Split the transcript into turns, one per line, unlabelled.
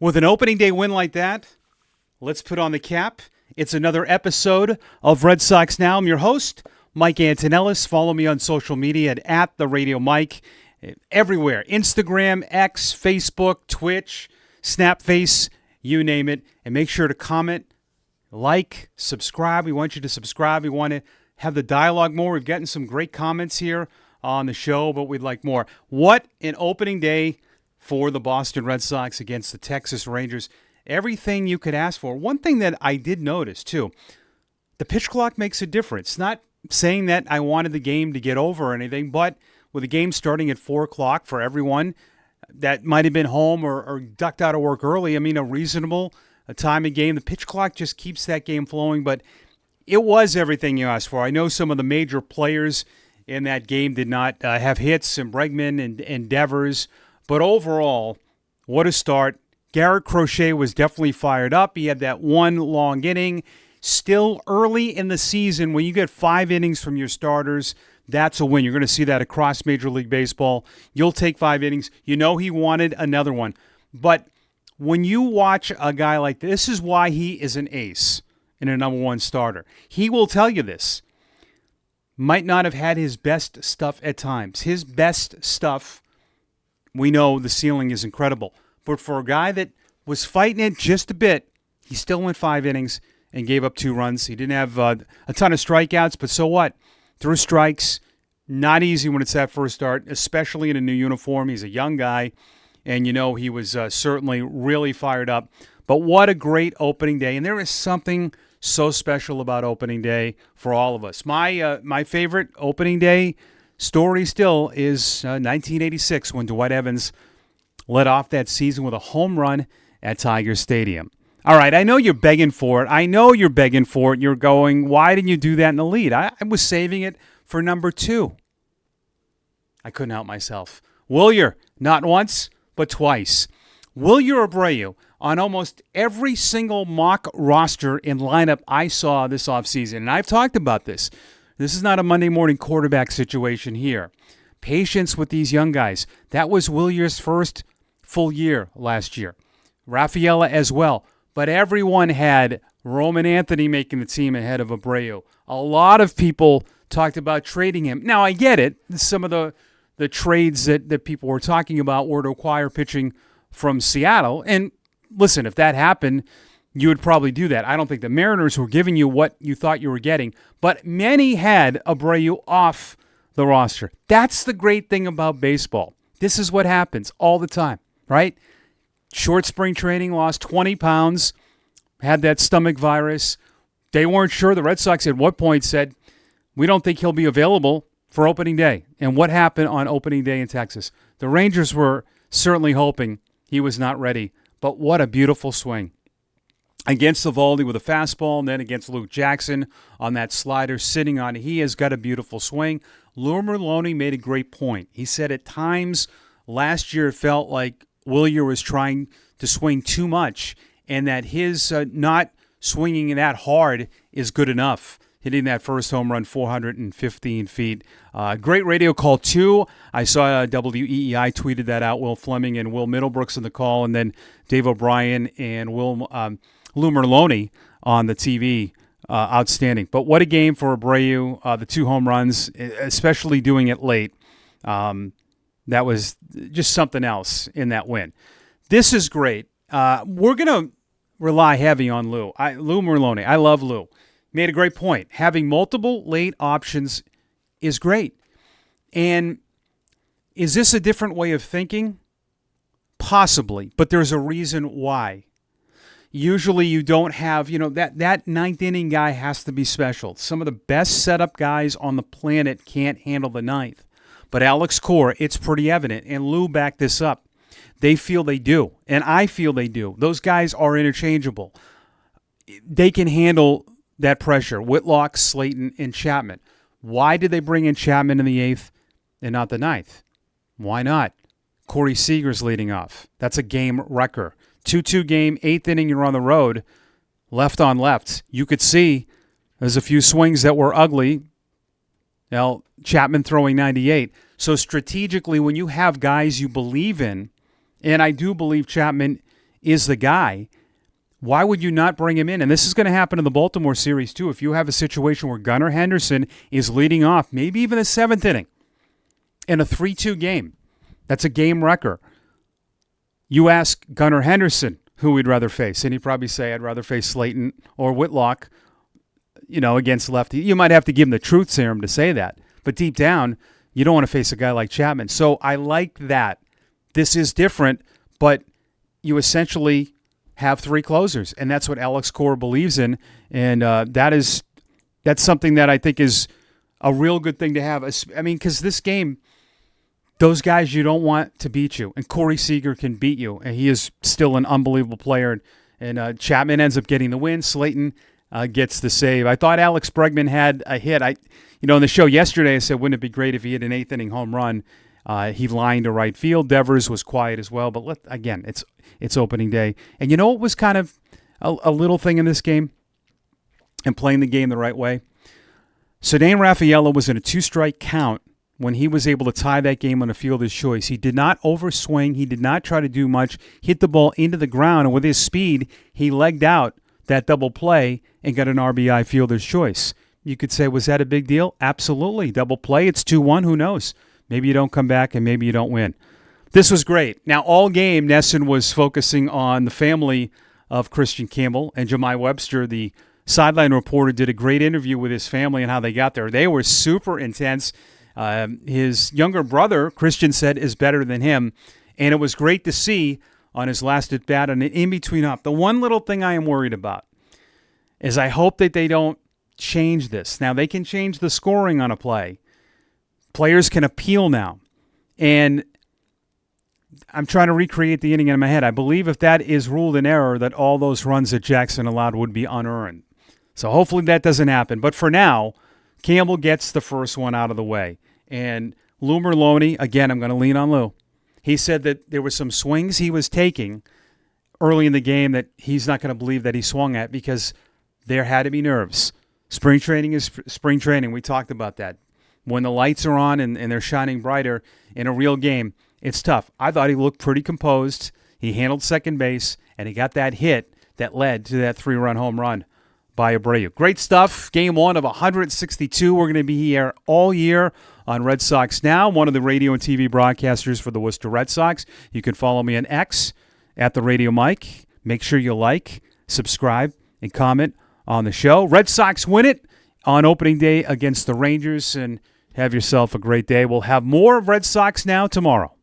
With an opening day win like that, let's put on the cap. It's another episode of Red Sox Now. I'm your host, Mike Antonellis. Follow me on social media at the Radio Mike. Everywhere. Instagram, X, Facebook, Twitch, Snapface, you name it. And make sure to comment, like, subscribe. We want you to subscribe. We want to have the dialogue more. We've gotten some great comments here on the show, but we'd like more. What an opening day for the Boston Red Sox against the Texas Rangers. Everything you could ask for. One thing that I did notice, too, the pitch clock makes a difference. Not saying that I wanted the game to get over or anything, but with the game starting at 4 o'clock for everyone that might have been home or ducked out of work early, a reasonable time of game. The pitch clock just keeps that game flowing, but it was everything you asked for. I know some of the major players in that game did not have hits, and Bregman and Devers. But overall, what a start. Garrett Crochet was definitely fired up. He had that one long inning. Still early in the season, when you get 5 innings from your starters, that's a win. You're going to see that across Major League Baseball. You'll take 5 innings. You know he wanted another one. But when you watch a guy like this is why he is an ace and a number one starter. He will tell you this. Might not have had his best stuff at times. His best stuff, we know the ceiling is incredible. But for a guy that was fighting it just a bit, he still went 5 innings and gave up 2 runs. He didn't have a ton of strikeouts, but so what? Threw strikes. Not easy when it's that first start, especially in a new uniform. He's a young guy, and he was certainly really fired up. But what a great opening day. And there is something so special about opening day for all of us. My favorite opening day story still is 1986 when Dwight Evans led off that season with a home run at Tiger Stadium. All right, I know you're begging for it. You're going, why didn't you do that in the lead? I was saving it for number 2. I couldn't help myself. Wilyer, not once, but twice. Wilyer Abreu on almost every single mock roster and lineup I saw this offseason. And I've talked about this. This is not a Monday morning quarterback situation here. Patience with these young guys. That was Wilyer's first full year last year. Rafaela as well. But everyone had Roman Anthony making the team ahead of Abreu. A lot of people talked about trading him. Now, I get it. Some of the trades that people were talking about were to acquire pitching from Seattle. And listen, if that happened, you would probably do that. I don't think the Mariners were giving you what you thought you were getting, but many had Abreu off the roster. That's the great thing about baseball. This is what happens all the time, right? Short spring training, lost 20 pounds, had that stomach virus. They weren't sure. The Red Sox at what point said, we don't think he'll be available for opening day. And what happened on opening day in Texas? The Rangers were certainly hoping he was not ready, but what a beautiful swing. Against Eovaldi with a fastball, and then against Luke Jackson on that slider sitting on it. He has got a beautiful swing. Lou Merlone made a great point. He said at times last year it felt like Wilyer was trying to swing too much and that his not swinging that hard is good enough. Hitting that first home run 415 feet. Great radio call, too. I saw WEEI tweeted that out. Will Fleming and Will Middlebrooks in the call, and then Dave O'Brien and Lou Merlone on the TV. Outstanding. But what a game for Abreu. The 2 home runs, especially doing it late. That was just something else in that win. This is great. We're going to rely heavy on Lou. Lou Merlone. I love Lou. Made a great point. Having multiple late options is great. And is this a different way of thinking? Possibly, but there's a reason why. Usually you don't have, that 9th inning guy has to be special. Some of the best setup guys on the planet can't handle the 9th. But Alex Cora, it's pretty evident, and Lou backed this up. They feel they do, and I feel they do. Those guys are interchangeable. They can handle that pressure. Whitlock, Slayton, and Chapman. Why did they bring in Chapman in the 8th and not the 9th? Why not? Corey Seager's leading off. That's a game wrecker. 2-2 game, 8th inning, you're on the road, left on left. You could see there's a few swings that were ugly. Now, Chapman throwing 98. So strategically, when you have guys you believe in, and I do believe Chapman is the guy, why would you not bring him in? And this is going to happen in the Baltimore series too. If you have a situation where Gunnar Henderson is leading off, maybe even the 7th inning, in a 3-2 game, that's a game wrecker. You ask Gunnar Henderson who we'd rather face, and he'd probably say, I'd rather face Slayton or Whitlock, against lefty. You might have to give him the truth serum to say that. But deep down, you don't want to face a guy like Chapman. So I like that. This is different, but you essentially have 3 closers, and that's what Alex Cora believes in, and that's something that I think is a real good thing to have. I mean, because this game, those guys you don't want to beat you, and Corey Seager can beat you, and he is still an unbelievable player, and Chapman ends up getting the win. Slayton gets the save. I thought Alex Bregman had a hit. In the show yesterday, I said, wouldn't it be great if he hit an 8th inning home run? He lined to right field. Devers was quiet as well, but again, it's opening day. And you know what was kind of a little thing in this game and playing the game the right way? Ceddanne Rafaela was in a 2-strike count when he was able to tie that game on a fielder's choice. He did not overswing. He did not try to do much. Hit the ball into the ground, and with his speed, he legged out that double play and got an RBI fielder's choice. You could say, was that a big deal? Absolutely. Double play, it's 2-1. Who knows? Maybe you don't come back and maybe you don't win. This was great. Now, all game, Nesson was focusing on the family of Christian Campbell, and Jemai Webster, the sideline reporter, did a great interview with his family and how they got there. They were super intense. His younger brother, Christian, said is better than him, and it was great to see on his last at-bat and an in-between up. The one little thing I am worried about is I hope that they don't change this. Now, they can change the scoring on a play. Players can appeal now. And I'm trying to recreate the inning in my head. I believe if that is ruled an error, that all those runs that Jackson allowed would be unearned. So hopefully that doesn't happen. But for now, Campbell gets the first one out of the way. And Lou Merlone, again, I'm going to lean on Lou. He said that there were some swings he was taking early in the game that he's not going to believe that he swung at because there had to be nerves. Spring training is spring training. We talked about that. When the lights are on and they're shining brighter in a real game, it's tough. I thought he looked pretty composed. He handled second base, and he got that hit that led to that 3-run home run by Abreu. Great stuff. Game 1 of 162. We're going to be here all year on Red Sox Now, one of the radio and TV broadcasters for the Worcester Red Sox. You can follow me on X at the Radio Mike. Make sure you like, subscribe, and comment on the show. Red Sox win it on opening day against the Rangers, and have yourself a great day. We'll have more of Red Sox Now tomorrow.